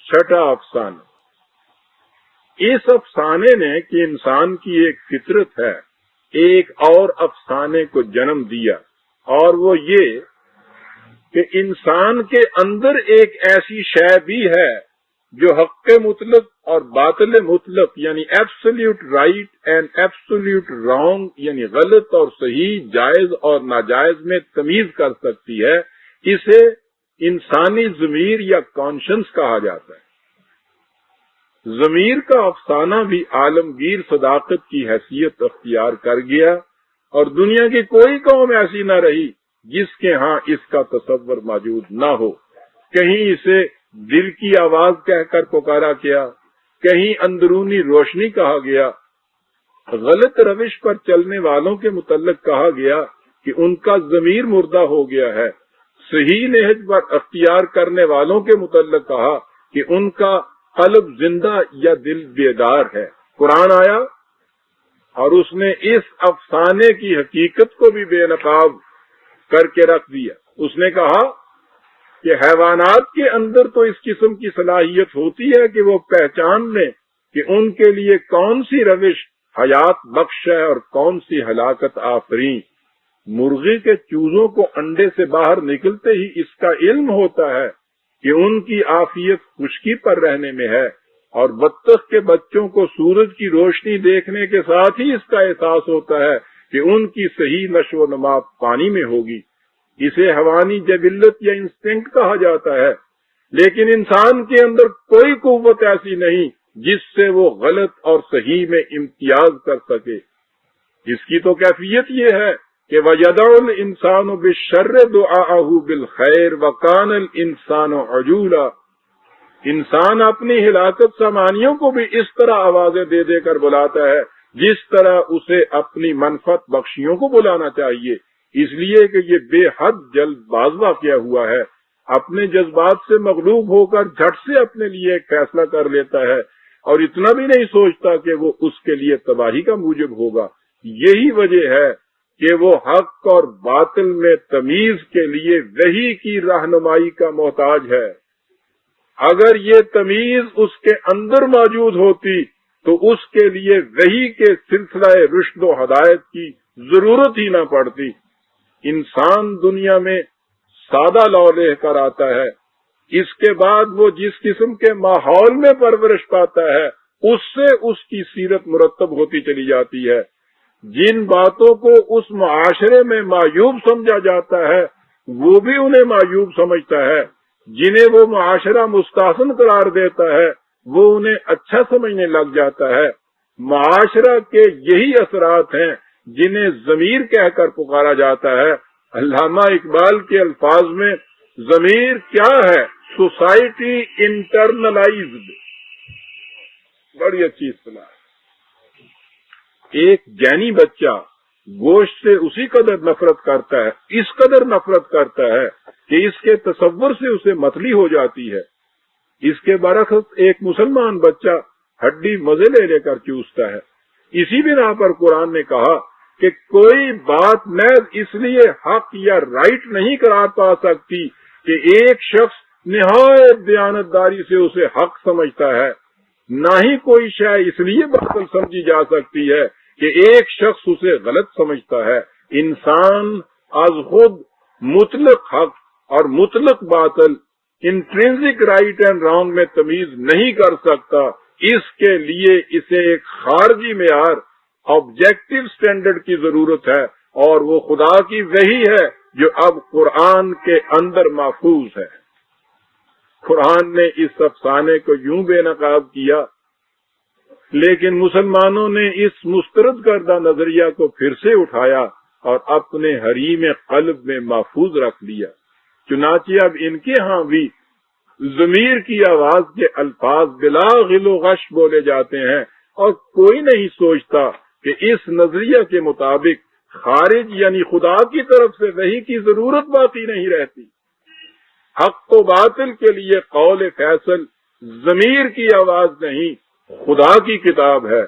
چھٹا افسانہ۔ اس افسانے نے کہ انسان کی ایک فطرت ہے، ایک اور افسانے کو جنم دیا، اور وہ یہ کہ انسان کے اندر ایک ایسی شے بھی ہے جو حق مطلق اور باطل مطلق یعنی absolute right and absolute wrong یعنی غلط اور صحیح، جائز اور ناجائز میں تمیز کر سکتی ہے۔ اسے انسانی ضمیر یا کانشنس کہا جاتا ہے۔ ضمیر کا افسانہ بھی عالمگیر صداقت کی حیثیت اختیار کر گیا، اور دنیا کی کوئی قوم ایسی نہ رہی جس کے ہاں اس کا تصور موجود نہ ہو۔ کہیں اسے دل کی آواز کہہ کر پکارا گیا، کہیں اندرونی روشنی کہا گیا۔ غلط روش پر چلنے والوں کے متعلق کہا گیا کہ ان کا ضمیر مردہ ہو گیا ہے۔ صحیح نہج پر اختیار کرنے والوں کے متعلق کہا کہ ان کا قلب زندہ یا دل بیدار ہے۔ قرآن آیا اور اس نے اس افسانے کی حقیقت کو بھی بے نقاب کر کے رکھ دیا۔ اس نے کہا کہ حیوانات کے اندر تو اس قسم کی صلاحیت ہوتی ہے کہ وہ پہچان لیں کہ ان کے لیے کون سی روش حیات بخش ہے اور کون سی ہلاکت آفرین۔ مرغی کے چوزوں کو انڈے سے باہر نکلتے ہی اس کا علم ہوتا ہے کہ ان کی عافیت خشکی پر رہنے میں ہے، اور بطخ کے بچوں کو سورج کی روشنی دیکھنے کے ساتھ ہی اس کا احساس ہوتا ہے کہ ان کی صحیح نشو و نما پانی میں ہوگی۔ اسے حیوانی جبلت یا انسٹنکٹ کہا جاتا ہے، لیکن انسان کے اندر کوئی قوت ایسی نہیں جس سے وہ غلط اور صحیح میں امتیاز کر سکے۔ اس کی تو کیفیت یہ ہے کہ وَيَدْعُ الْإِنسَانُ بِالشَّرِّ دُعَاءَهُ بِالْخَيْرِ وَكَانَ الْإِنسَانُ عَجُولًا۔ انسان اپنی ہلاکت سامانیوں کو بھی اس طرح آوازیں دے دے کر بلاتا ہے جس طرح اسے اپنی منفعت بخشیوں کو بلانا چاہیے، اس لیے کہ یہ بے حد جلد باز واقع ہوا ہے۔ اپنے جذبات سے مغلوب ہو کر جھٹ سے اپنے لیے ایک فیصلہ کر لیتا ہے، اور اتنا بھی نہیں سوچتا کہ وہ اس کے لیے تباہی کا موجب ہوگا۔ یہی وجہ ہے کہ وہ حق اور باطل میں تمیز کے لیے وحی کی رہنمائی کا محتاج ہے۔ اگر یہ تمیز اس کے اندر موجود ہوتی تو اس کے لیے وحی کے سلسلہ رشد و ہدایت کی ضرورت ہی نہ پڑتی۔ انسان دنیا میں سادہ لو لے کر آتا ہے، اس کے بعد وہ جس قسم کے ماحول میں پرورش پاتا ہے اس سے اس کی سیرت مرتب ہوتی چلی جاتی ہے۔ جن باتوں کو اس معاشرے میں معیوب سمجھا جاتا ہے وہ بھی انہیں معیوب سمجھتا ہے، جنہیں وہ معاشرہ مستحسن قرار دیتا ہے وہ انہیں اچھا سمجھنے لگ جاتا ہے۔ معاشرہ کے یہی اثرات ہیں جنہیں ضمیر کہہ کر پکارا جاتا ہے۔ علامہ اقبال کے الفاظ میں ضمیر کیا ہے؟ Society internalised. بڑی اچھی اصطلاح ہے۔ ایک جینی بچہ گوشت سے اسی قدر نفرت کرتا ہے، اس قدر نفرت کرتا ہے کہ اس کے تصور سے اسے متلی ہو جاتی ہے۔ اس کے برعکس ایک مسلمان بچہ ہڈی مزے لے لے کر چوستا ہے۔ اسی بنا پر قرآن نے کہا کہ کوئی بات محض اس لیے حق یا رائٹ نہیں قرار پا سکتی کہ ایک شخص نہایت دیانتداری سے اسے حق سمجھتا ہے، نہ ہی کوئی شے اس لیے باطل سمجھی جا سکتی ہے کہ ایک شخص اسے غلط سمجھتا ہے۔ انسان از خود مطلق حق اور مطلق باطل، انٹرنسک رائٹ اینڈ رانگ میں تمیز نہیں کر سکتا۔ اس کے لیے اسے ایک خارجی معیار، آبجیکٹو سٹینڈرڈ کی ضرورت ہے، اور وہ خدا کی وحی ہے جو اب قرآن کے اندر محفوظ ہے۔ قرآن نے اس افسانے کو یوں بے نقاب کیا، لیکن مسلمانوں نے اس مسترد کردہ نظریہ کو پھر سے اٹھایا اور اپنے حریم قلب میں محفوظ رکھ لیا۔ چنانچہ اب ان کے ہاں بھی ضمیر کی آواز کے الفاظ بلا غل و غش بولے جاتے ہیں، اور کوئی نہیں سوچتا کہ اس نظریہ کے مطابق خارج یعنی خدا کی طرف سے وحی کی ضرورت باقی نہیں رہتی۔ حق و باطل کے لیے قول فیصل ضمیر کی آواز نہیں، خدا کی کتاب ہے۔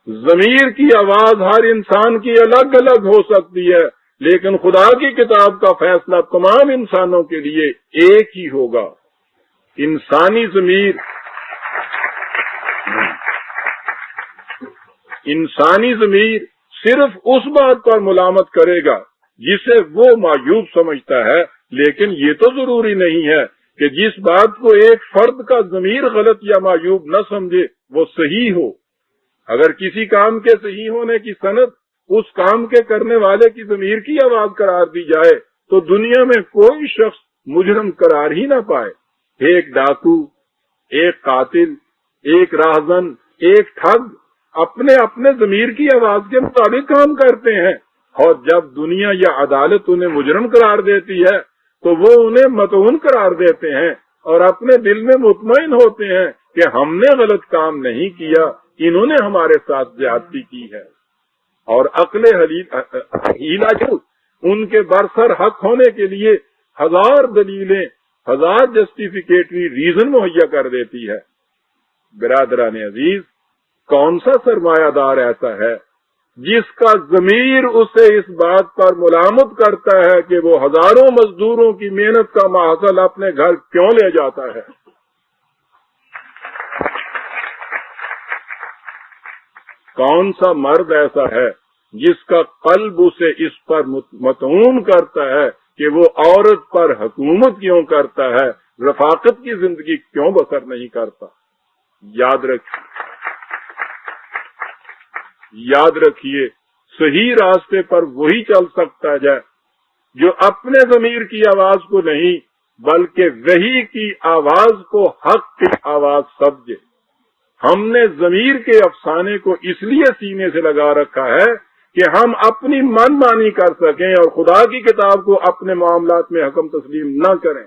ضمیر کی آواز ہر انسان کی الگ الگ ہو سکتی ہے، لیکن خدا کی کتاب کا فیصلہ تمام انسانوں کے لیے ایک ہی ہوگا۔ انسانی ضمیر صرف اس بات پر ملامت کرے گا جسے وہ معیوب سمجھتا ہے، لیکن یہ تو ضروری نہیں ہے کہ جس بات کو ایک فرد کا ضمیر غلط یا معیوب نہ سمجھے وہ صحیح ہو۔ اگر کسی کام کے صحیح ہونے کی سند اس کام کے کرنے والے کی ضمیر کی آواز قرار دی جائے تو دنیا میں کوئی شخص مجرم قرار ہی نہ پائے۔ ایک ڈاکو، ایک قاتل، ایک راہزن، ایک ٹھگ اپنے اپنے ضمیر کی آواز کے مطابق کام کرتے ہیں، اور جب دنیا یا عدالت انہیں مجرم قرار دیتی ہے تو وہ انہیں مطعون قرار دیتے ہیں اور اپنے دل میں مطمئن ہوتے ہیں کہ ہم نے غلط کام نہیں کیا، انہوں نے ہمارے ساتھ زیادتی کی ہے۔ اور عقل ہیلا جو ان کے برسر حق ہونے کے لیے ہزار دلیلیں، ہزار جسٹیفیکیٹری ریزن مہیا کر دیتی ہے۔ برادران عزیز، کون سا سرمایہ دار ایسا ہے جس کا ضمیر اسے اس بات پر ملامت کرتا ہے کہ وہ ہزاروں مزدوروں کی محنت کا محصول اپنے گھر کیوں لے جاتا ہے؟ کون سا مرد ایسا ہے جس کا قلب اسے اس پر مطعون کرتا ہے کہ وہ عورت پر حکومت کیوں کرتا ہے، رفاقت کی زندگی کیوں بسر نہیں کرتا؟ یاد رکھیے صحیح راستے پر وہی چل سکتا ہے جو اپنے ضمیر کی آواز کو نہیں بلکہ وحی کی آواز کو حق کی آواز سمجھے۔ ہم نے ضمیر کے افسانے کو اس لیے سینے سے لگا رکھا ہے کہ ہم اپنی من مانی کر سکیں اور خدا کی کتاب کو اپنے معاملات میں حکم تسلیم نہ کریں۔